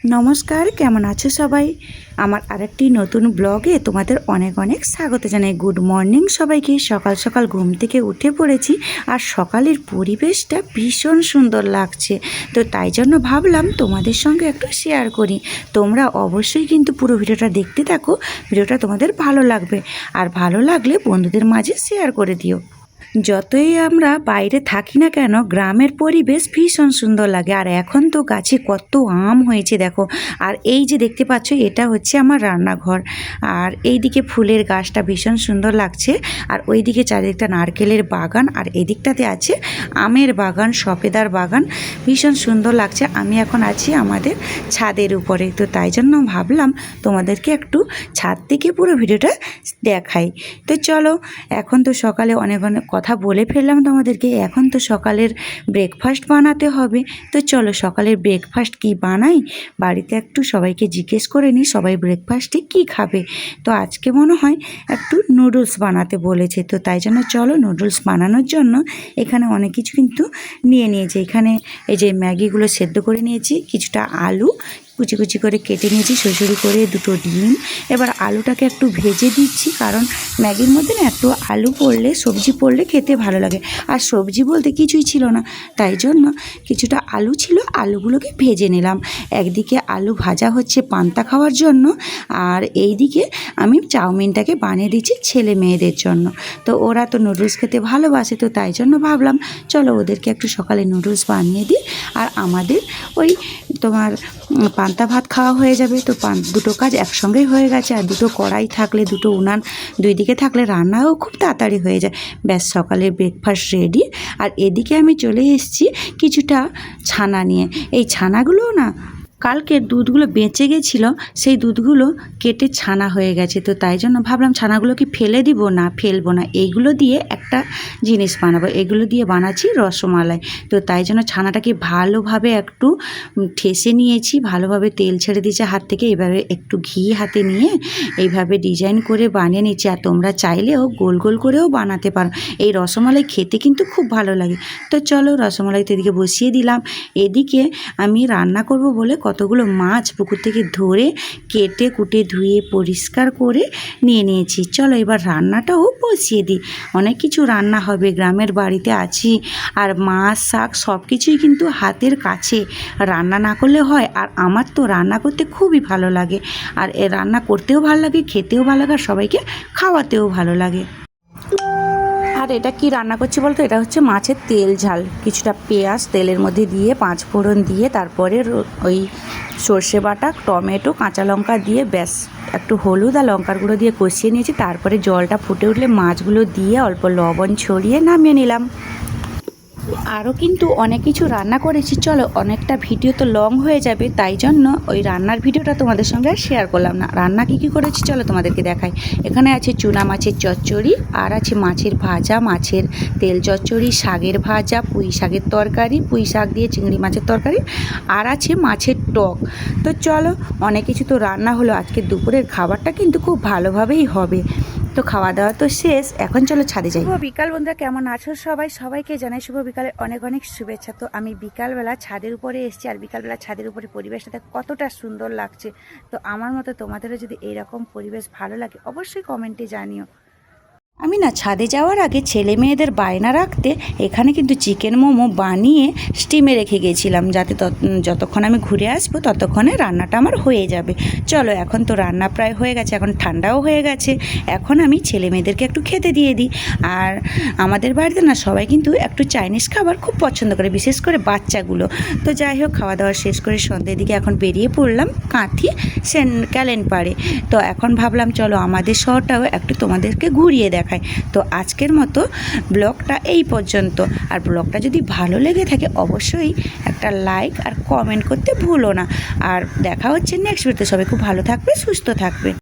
নমস্কার, কেমন আছো সবাই? আমার আরেকটি নতুন ব্লগে তোমাদের অনেক অনেক স্বাগত জানাই। গুড মর্নিং সবাইকে। সকাল সকাল ঘুম থেকে উঠে পড়েছি, আর সকালের পরিবেশটা ভীষণ সুন্দর লাগছে। তো তাই জন্য ভাবলাম তোমাদের সঙ্গে একটু শেয়ার করি। তোমরা অবশ্যই কিন্তু পুরো ভিডিওটা দেখতে থাকো, ভিডিওটা তোমাদের ভালো লাগবে। আর ভালো লাগলে বন্ধুদের মাঝে শেয়ার করে দিও। যতই আমরা বাইরে থাকি না কেন, গ্রামের পরিবেশ ভীষণ সুন্দর লাগে। আর এখন তো গাছে কত আম হয়েছে দেখো। আর এই যে দেখতে পাচ্ছ, এটা হচ্ছে আমার রান্নাঘর। আর এই দিকে ফুলের গাছটা ভীষণ সুন্দর লাগছে। আর ওই দিকে চারিদিকটা নারকেলের বাগান, আর এদিকটাতে আছে আমের বাগান, সফেদার বাগান। ভীষণ সুন্দর লাগছে। আমি এখন আছি আমাদের ছাদের উপরে, তো তাই জন্য ভাবলাম তোমাদেরকে একটু ছাদ থেকে পুরো ভিডিওটা দেখাই। তো চলো, এখন তো সকালে অনেক অনেক কথা বলে ফেললাম তোমাদেরকে। এখন তো সকালের ব্রেকফাস্ট বানাতে হবে। তো চলো, সকালের ব্রেকফাস্ট কি বানাই বাড়িতে একটু সবাইকে জিজ্ঞেস করে নিই, সবাই ব্রেকফাস্টে কি খাবে। তো আজকে মনে হয় একটু নুডলস বানাতে বলেছে। তো তাই জন্য চলো, নুডলস বানানোর জন্য এখানে অনেক কিছু কিন্তু নিয়েছি। এখানে এই যে ম্যাগিগুলো সেদ্ধ করে নিয়েছি, কিছুটা আলু কুচি কুচি করে কেটে নিয়েছি, সরষরি করে, দুটো ডিম। এবার আলুটাকে একটু ভেজে দিচ্ছি, কারণ ম্যাগির মধ্যে না একটু আলু পড়লে, সবজি পড়লে খেতে ভালো লাগে। আর সবজি বলতে কিছুই ছিল না, তাই জন্য কিছুটা আলু ছিল, আলুগুলোকে ভেজে নিলাম। একদিকে আলু ভাজা হচ্ছে পান্তা খাওয়ার জন্য, আর এই দিকে আমি চাউমিনটাকে বানিয়ে দিচ্ছি ছেলে মেয়েদের জন্য। তো ওরা তো নুডলস খেতে ভালোবাসে, তো তাই জন্য ভাবলাম চলো ওদেরকে একটু সকালে নুডলস বানিয়ে দিই। আর আমাদের ওই তোমার পান্তা ভাত খাওয়া হয়ে যাবে। তো দুটো কাজ একসঙ্গেই হয়ে গেছে। আর দুটো কড়াই থাকলে, দুটো উনান দুই দিকে থাকলে রান্নাও খুব তাড়াতাড়ি হয়ে যায়। ব্যাস, সকালের ব্রেকফাস্ট রেডি। আর এদিকে আমি চলে এসেছি কিছুটা ছানা নিয়ে। এই ছানাগুলো না কালকে দুধগুলো বেঁচে গেছিলো, সেই দুধগুলো কেটে ছানা হয়ে গেছে। তো তাই জন্য ভাবলাম ছানাগুলো কি ফেলে দিব, না ফেলবো না, এইগুলো দিয়ে একটা জিনিস বানাবো। এগুলো দিয়ে বানাচ্ছি রসমালাই। তো তাই জন্য ছানাটাকে ভালোভাবে একটু ঠেসে নিয়েছি, ভালোভাবে তেল ছেড়ে দিয়েছে হাত থেকে। এবারে একটু ঘি হাতে নিয়ে এইভাবে ডিজাইন করে বানিয়ে নিচ্ছি। আর তোমরা চাইলেও গোল গোল করেও বানাতে পারো। এই রসমালাই খেতে কিন্তু খুব ভালো লাগে। তো চলো, রসমালাই তো এদিকে বসিয়ে দিলাম। এদিকে আমি রান্না করব বলে কতগুলো মাছ পুকুর থেকে ধরে কেটে কুটে ধুয়ে পরিষ্কার করে নিয়েছি। চলো এবার রান্নাটাও বসিয়ে দিই। অনেক কিছু রান্না হবে, গ্রামের বাড়িতে আছি। আর মাছ শাক সব কিছুই কিন্তু হাতের কাছে, রান্না না করলে হয়। আর আমার তো রান্না করতে খুবই ভালো লাগে। আর এ রান্না করতেও ভালো লাগে, খেতেও ভালো লাগে, আর সবাইকে খাওয়াতেও ভালো লাগে। আর এটা কি রান্না করছি বলতো, এটা হচ্ছে মাছের তেল ঝাল। কিছুটা পেঁয়াজ তেলের মধ্যে দিয়ে, পাঁচ ফোড়ন দিয়ে, তারপরে ওই সর্ষে বাটা, টমেটো, কাঁচা লঙ্কা দিয়ে, ব্যাস একটু হলুদ আর লঙ্কার গুঁড়ো দিয়ে কষিয়ে নিয়েছি। তারপরে জলটা ফুটে উঠলে মাছগুলো দিয়ে অল্প লবণ ছড়িয়ে নামিয়ে নিলাম। আরও কিন্তু অনেক কিছু রান্না করেছি। চলো, অনেকটা ভিডিও তো লং হয়ে যাবে, তাই জন্য ওই রান্নার ভিডিওটা তোমাদের সঙ্গে আর শেয়ার করলাম না। রান্না কী করেছি চলো তোমাদেরকে দেখাই। এখানে আছে চুনা মাছের চচ্চড়ি, আর আছে মাছের ভাজা, মাছের তেল চচ্চড়ি, শাকের ভাজা, পুঁই শাকের তরকারি, পুঁই শাক দিয়ে চিংড়ি মাছের তরকারি, আর আছে মাছের টক। তো চলো, অনেক কিছু তো রান্না হলো। আজকে দুপুরের খাবারটা কিন্তু খুব ভালোভাবেই হবে। তো খাওয়া দাওয়া তো শেষ, এখন চলো ছাদে যাই। শুভ বিকাল বন্ধুরা, কেমন আছো সবাই? সবাইকে জানাই শুভ বিকালের অনেক অনেক শুভেচ্ছা। তো আমি বিকালবেলা ছাদের উপরে এসেছি, আর বিকালবেলা ছাদের উপরে পরিবেশটা কতটা সুন্দর লাগছে। তো আমার মতো তোমাদেরও যদি এইরকম পরিবেশ ভালো লাগে, অবশ্যই কমেন্টে জানিও। আমি না ছাদে যাওয়ার আগে ছেলে মেয়েদের বায়না রাখতে এখানে কিন্তু চিকেন মোমো বানিয়ে স্টিমে রেখে গেছিলাম, যাতে যতক্ষণ আমি ঘুরে আসবো ততক্ষণে রান্নাটা আমার হয়ে যাবে। চলো, এখন তো রান্না প্রায় হয়ে গেছে, এখন ঠান্ডাও হয়ে গেছে। এখন আমি ছেলে মেয়েদেরকে একটু খেতে দিয়ে দিই। আর আমাদের বাড়িতে না সবাই কিন্তু একটু চাইনিজ খাবার খুব পছন্দ করে, বিশেষ করে বাচ্চাগুলো। তো যাই হোক, খাওয়া দাওয়া শেষ করে সন্ধ্যের দিকে এখন বেরিয়ে পড়লাম কাঁথি ক্যালেন পাড়ে। তো এখন ভাবলাম চলো আমাদের শহরটাও একটু তোমাদেরকে ঘুরিয়ে দেখাই। তো আজকের মতো ব্লগটা এই পর্যন্ত। আর ব্লগটা যদি ভালো লেগে থাকে অবশ্যই একটা লাইক আর কমেন্ট করতে ভুলো না। আর দেখা হচ্ছে নেক্সট ভিডিওতে। সবাই খুব ভালো থাকবে, সুস্থ থাকবে।